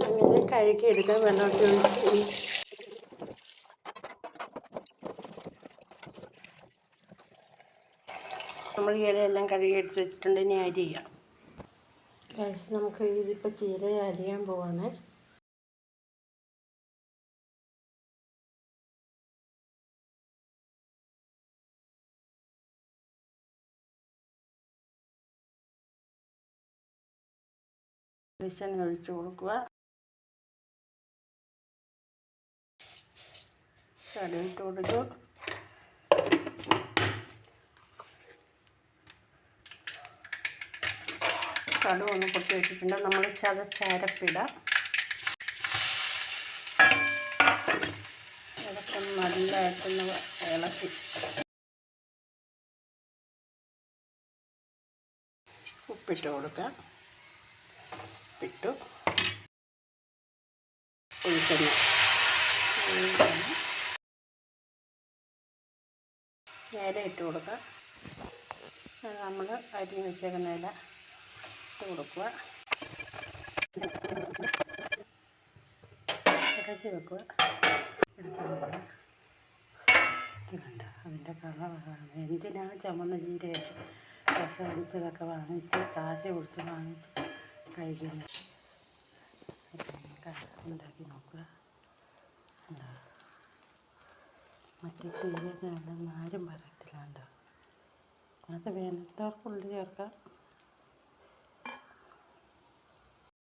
അങ്ങനെ കഴുകിയെടുക്കാൻ വെള്ളമൊക്കെ ഒഴിച്ച് നമ്മൾ ഇലയെല്ലാം കഴുകി എടുത്ത് വെച്ചിട്ടുണ്ട്. ഇനി അരിയാം. നമുക്ക് ഇതിപ്പോൾ ചീര അരിയാൻ പോവാണ്. വെളിച്ചെണ്ണ ഒഴിച്ച് കൊടുക്കുക. കടുകിട്ട് കൊടുത്തു. കടുക് ഒന്ന് പൊട്ടി വെച്ചിട്ടുണ്ട്. നമ്മൾ ചതച്ചരപ്പിടാം. ഇതൊക്കെ നല്ലതായിട്ടൊന്ന് ഇളക്കി ഉപ്പിട്ട് കൊടുക്കാം. ഉപ്പിട്ടു. വെളിച്ചെണ്ണ ഇല ഇട്ട് കൊടുക്കുക. നമ്മൾ അരി വെച്ചേക്കുന്ന ഇല ഇട്ട് കൊടുക്കുക. ഇറച്ചി വെക്കുക. ഇത് കണ്ട അതിൻ്റെ കളറാണ്. എന്തിനാ ചുമന്ന ചീര വിഷം അടിച്ചതൊക്കെ വാങ്ങിച്ച് കാശ് കൊടുത്ത് വാങ്ങിച്ച് കഴിക്കുന്നു. ഉണ്ടാക്കി നോക്കുക. എന്താ മറ്റേ ചീരയൊക്കെ ആരും പറയത്തില്ല. ഉണ്ടോ അത് വേണ്ടവർക്ക് ഉള്ളി ചേർക്കാം.